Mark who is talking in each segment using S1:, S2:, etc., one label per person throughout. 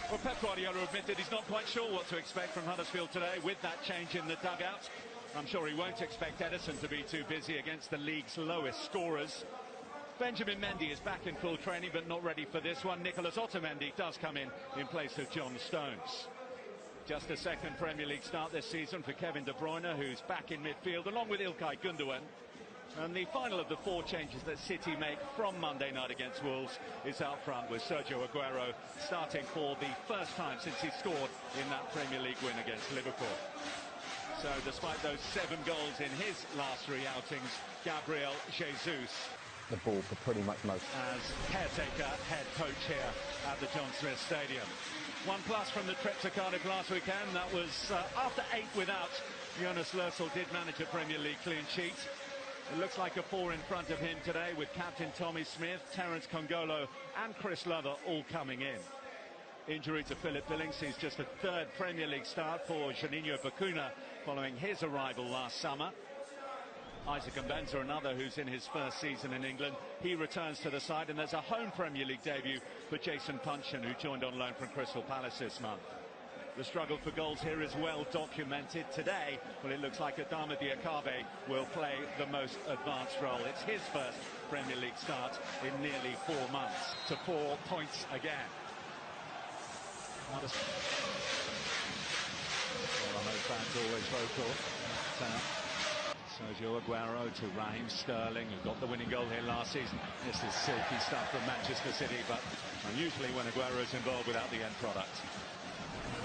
S1: Well, Pep Guardiola admitted he's not quite sure what to expect from Huddersfield today with that change in the dugout. I'm sure he won't expect Edison to be too busy against the league's lowest scorers. Benjamin Mendy is back in full training but not ready for this one. Nicholas Otamendi does come in place of John Stones. Just a second Premier League start this season for Kevin De Bruyne, who's back in midfield along with İlkay Gündoğan. And the final of the 4 changes that City make from Monday night against Wolves is out front, with Sergio Aguero starting for the first time since he scored in that Premier League win against Liverpool. So despite those 7 goals in his last 3 outings, Gabriel Jesus,
S2: the ball for pretty much most,
S1: as caretaker head coach here at the John Smith Stadium. 1+ from the trip to Cardiff last weekend. That was after 8 without. Jonas Lössl did manage a Premier League clean sheet. It looks like a 4 in front of him today, with captain Tommy Smith, Terence Kongolo and Chris Lover all coming in. Injury to Philip Billings sees just a 3rd Premier League start for Juninho Bacuna following his arrival last summer. Isaac Mbenza, another who's in his first season in England, he returns to the side, and there's a home Premier League debut for Jason Puncheon, who joined on loan from Crystal Palace this month. The struggle for goals here is well documented today. Well, it looks like Adama Diakhaby will play the most advanced role. It's his first Premier League start in nearly 4 months. To 4 points again. Well, I know fans always vocal. Sergio Aguero to Raheem Sterling, who got the winning goal here last season. This is silky stuff from Manchester City, but unusually when Aguero's involved without the end product.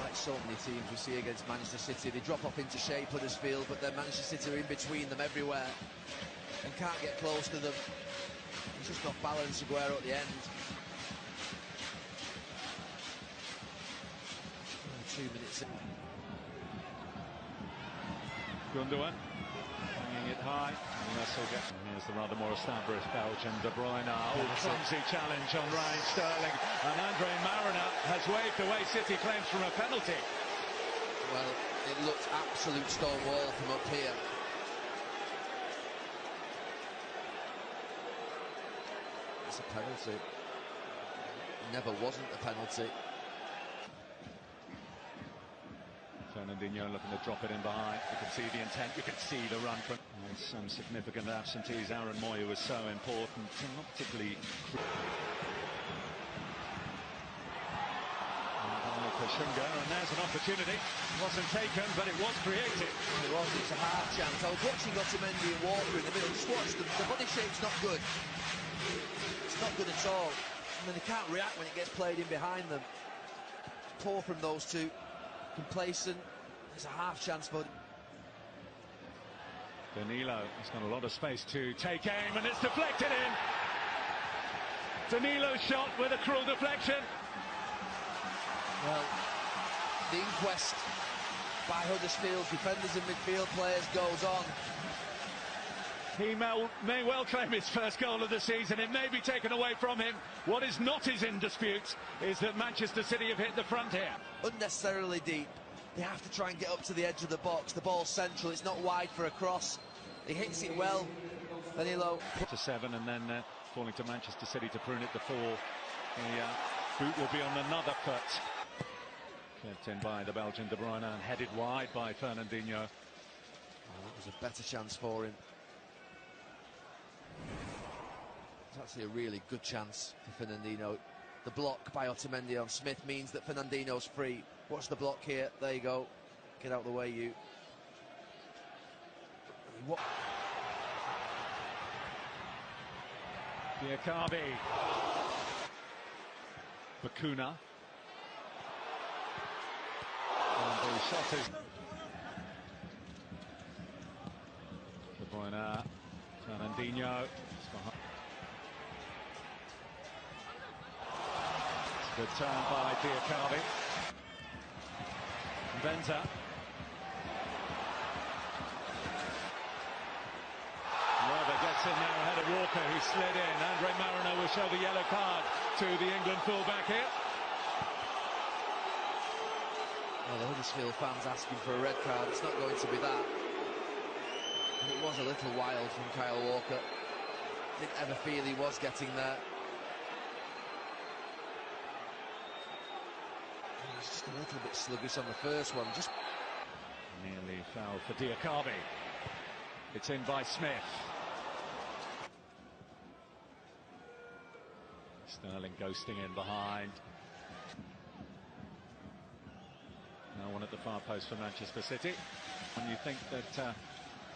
S3: Like so many teams we see against Manchester City, they drop off into shape, Huddersfield, but then Manchester City are in between them everywhere and can't get close to them. He's just not balanced, Aguero, at the end. 2 minutes in.
S1: Gündoğan bringing it high. And here's the rather more established Belgian De Bruyne. Oh, clumsy challenge on Raheem Sterling, and Andre Mariner has waved away City claims from a penalty.
S3: Well, it looked absolute stone wall from up here. It's a penalty. It never wasn't a penalty.
S1: Fernandinho looking to drop it in behind. You can see the intent, you can see the run from. And some significant absentees. Aaron Moyer was so important, not particularly. And there's an opportunity. It wasn't taken, but it was created.
S3: It was. It's a half chance. I was watching Otamendi and Walker in the middle. Just watch them. The body shape's not good. It's not good at all. And then they can't react when it gets played in behind them. Poor from those two. Complacent. There's a half chance for
S1: Danilo. He's got a lot of space to take aim, and it's deflected in. Danilo's shot with a cruel deflection.
S3: Well, the inquest by Huddersfield defenders and midfield players goes on.
S1: He may well claim his first goal of the season. It may be taken away from him. What is not in dispute is that Manchester City have hit the front here.
S3: Unnecessarily deep. They have to try and get up to the edge of the box. The ball's central. It's not wide for a cross. He hits it well. Danilo.
S1: To 7, and then falling to Manchester City to prune it to 4. The boot will be on another foot. Kept in by the Belgian De Bruyne and headed wide by Fernandinho.
S3: Oh, that was a better chance for him. It's actually a really good chance for Fernandinho. The block by Otamendi on Smith means that Fernandinho's free. Watch the block here. There you go. Get out of the way, you. What?
S1: Diakhaby. Bacuna. And the shot is. De Bruyne. Fernandinho. Good turn by Diakhaby. Mbenza. Lover gets in there ahead of Walker, who slid in. Andre Mariner will show the yellow card to the England fullback here.
S3: Well, the Huddersfield fans asking for a red card. It's not going to be that. And it was a little wild from Kyle Walker. Didn't ever feel he was getting there. just a little bit sluggish on the first one. Just
S1: nearly fell for Diakabi. It's in by Smith. Sterling ghosting in behind. Now one at the far post for Manchester City. And you think that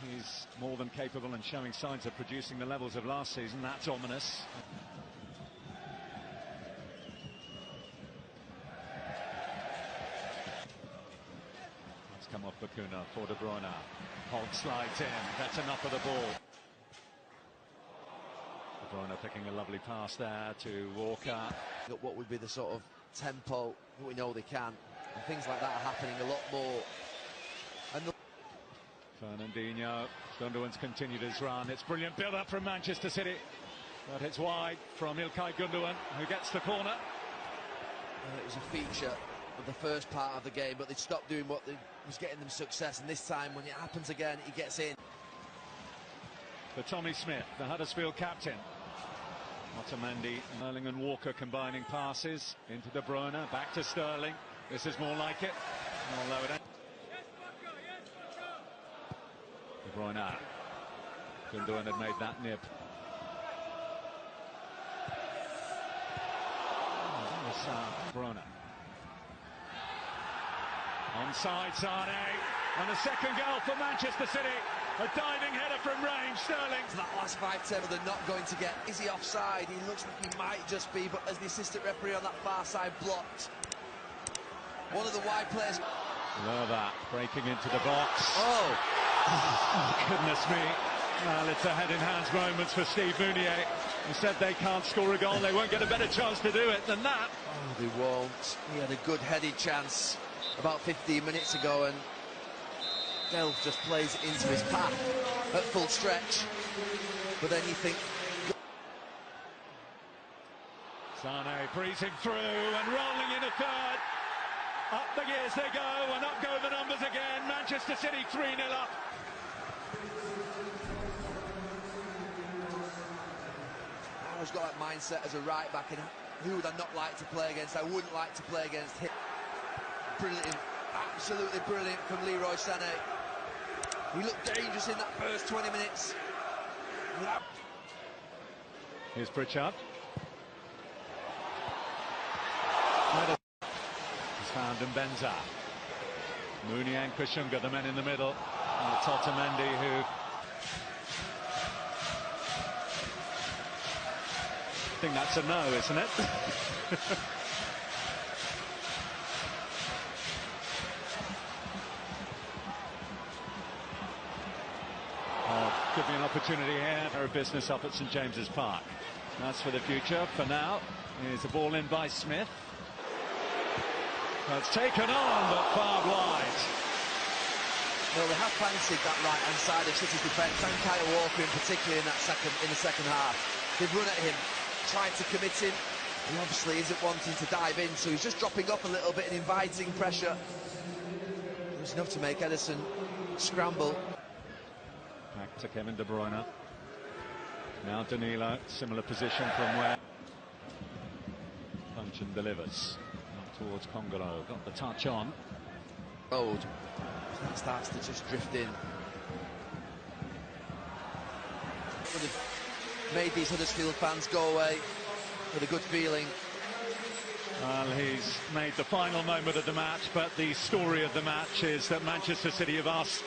S1: he's more than capable and showing signs of producing the levels of last season. That's ominous. Let's come off Bakuna for De Bruyne. Holt slides in. That's enough of the ball. De Bruyne picking a lovely pass there to Walker.
S3: What would be the sort of tempo that we know they can. And things like that are happening a lot more. And
S1: Fernandinho. Gundogan's continued his run. It's brilliant build-up from Manchester City. But it's wide from Ilkay Gundogan, who gets the corner.
S3: It was a feature of the first part of the game, but they stopped doing what was getting them success. And this time, when it happens again, he gets in.
S1: For Tommy Smith, the Huddersfield captain. Otamendi, Sterling and Walker combining passes into De Bruyne, back to Sterling. This is more like it. Although it De Bruyne. Gundogan had made that nip. De Bruyne. Onside Sane. And a second goal for Manchester City. A diving header from range, Sterling.
S3: To that last 5-10, they're not going to get. Is he offside? He looks like he might just be, but as the assistant referee on that far side blocked. One of the wide players.
S1: Love that, breaking into the box.
S3: Oh,
S1: goodness me. Well, it's a head-in-hands moments for Steve Mounier. He said they can't score a goal, they won't get a better chance to do it than that.
S3: Oh, they won't. He had a good headed chance about 15 minutes ago, and Delph just plays it into his path at full stretch. But then you think...
S1: Sane breezing through and rolling in a third. Up the gears they go, and up go the numbers again. Manchester City 3-0 up.
S3: I've got that mindset as a right back, and who would I not like to play against? I wouldn't like to play against him. Brilliant, absolutely brilliant from Leroy Sané. He looked dangerous in that first 20 minutes.
S1: Here's Pritchard. He's found Mbenza. Mooney and Kushunga, the men in the middle. And it's Otamendi who... I think that's a no, isn't it? Could be an opportunity here for a business up at St James's Park. That's for the future. For now, here's the ball in by Smith. That's taken on, but far wide.
S3: No, they have fancied that right-hand side of City's defence, and Kyle Walker in particular in the second half. They've run at him, tried to commit him. He obviously isn't wanting to dive in, so he's just dropping off a little bit and inviting pressure. It was enough to make Ederson scramble.
S1: Back to Kevin De Bruyne. Now Danilo, similar position from where punch and delivers. Up towards Congolo, got the touch on.
S3: Road. That starts to just drift in. Would have made these Huddersfield fans go away with a good feeling.
S1: Well, he's made the final moment of the match, but the story of the match is that Manchester City have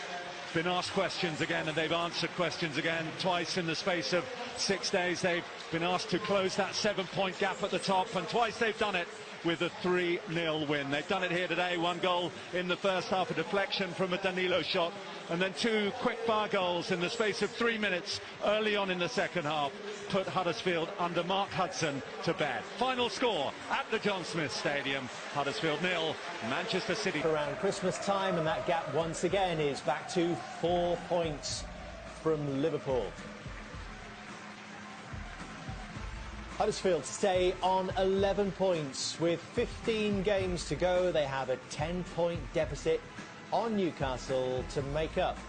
S1: been asked questions again, and they've answered questions again. Twice in the space of 6 days they've been asked to close that 7-point gap at the top, and twice they've done it with a 3-0 win. They've done it here today. One goal in the first half, a deflection from a Danilo shot, and then two quick-fire goals in the space of 3 minutes early on in the second half put Huddersfield under Mark Hudson to bed. Final score at the John Smith Stadium: Huddersfield 0, Manchester City.
S4: Around Christmas time, and that gap once again is back to 4 points from Liverpool. Huddersfield stay on 11 points with 15 games to go. They have a 10-point deficit on Newcastle to make up.